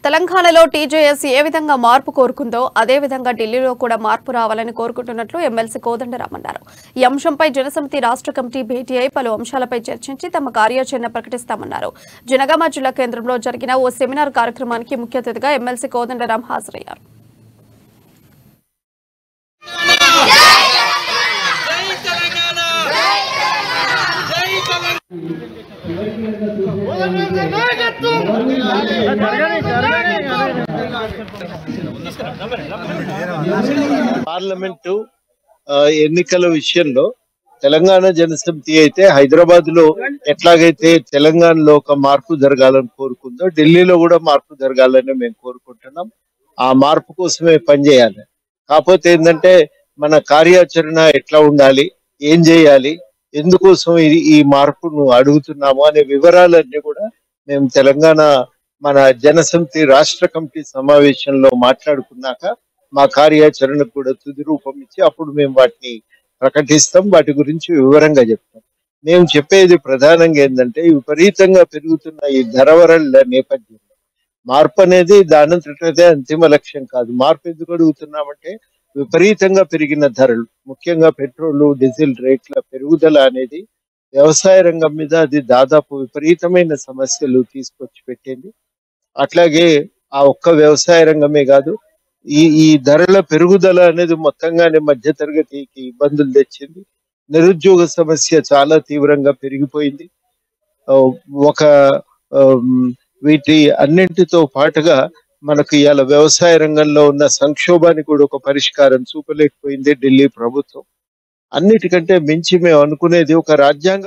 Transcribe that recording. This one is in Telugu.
తెలంగాణలో టీజేఎస్ ఏ విధంగా మార్పు కోరుకుందో అదే విధంగా ఢిల్లీలో కూడా మార్పు రావాలని కోరుకుంటున్నట్లు ఎమ్మెల్సీ కోదండరాం అన్నారు. ఈ అంశంపై జనసమితి రాష్ట్ర కమిటీ భేటీ అయి పలు అంశాలపై చర్చించి తమ కార్యాచరణ ప్రకటిస్తామన్నారు. జనగామ జిల్లా కేంద్రంలో జరిగిన ఓ సెమినార్ కార్యక్రమానికి ముఖ్య అతిథిగా ఎమ్మెల్సీ కోదండరాం హాజరయ్యారు. పార్లమెంటు ఎన్నికల విషయంలో తెలంగాణ జనసమితి అయితే హైదరాబాద్ లో ఎట్లాగైతే తెలంగాణలో ఒక మార్పు జరగాలని కోరుకుందో ఢిల్లీలో కూడా మార్పు జరగాలని మేము కోరుకుంటున్నాం. ఆ మార్పు కోసమే పనిచేయాలి. కాకపోతే ఏంటంటే మన కార్యాచరణ ఎట్లా ఉండాలి, ఏం చేయాలి, ఎందుకోసం ఈ మార్పును అడుగుతున్నాము అనే వివరాలన్నీ కూడా మేము తెలంగాణ మన జనసమితి రాష్ట్ర కమిటీ సమావేశంలో మాట్లాడుకున్నాక మా కార్యాచరణకు కూడా తుది రూపం ఇచ్చి అప్పుడు మేము వాటిని ప్రకటిస్తాం. వాటి గురించి వివరంగా చెప్తాం. మేము చెప్పేది ప్రధానంగా ఏంటంటే విపరీతంగా పెరుగుతున్న ఈ ధరవరల నేపథ్యంలో మార్పు అనేది దానంతటే అంతిమ లక్ష్యం కాదు. మార్పు ఎందుకు అడుగుతున్నామంటే విపరీతంగా పెరిగిన ధరలు, ముఖ్యంగా పెట్రోలు డీజిల్ రేట్ల పెరుగుదల అనేది వ్యవసాయ రంగం మీద అది దాదాపు విపరీతమైన సమస్యలు తీసుకొచ్చి పెట్టింది. అట్లాగే ఆ ఒక్క వ్యవసాయ రంగమే కాదు, ఈ ధరల పెరుగుదల అనేది మొత్తంగానే మధ్య తరగతికి ఇబ్బందులు తెచ్చింది. నిరుద్యోగ సమస్య చాలా తీవ్రంగా పెరిగిపోయింది. ఒక వీటి అన్నింటితో పాటుగా మనకు ఇవాళ వ్యవసాయ రంగంలో ఉన్న సంక్షోభానికి కూడా ఒక పరిష్కారం చూపలేకపోయింది ఢిల్లీ ప్రభుత్వం. అన్నిటికంటే మించి మేము అనుకునేది ఒక రాజ్యాంగ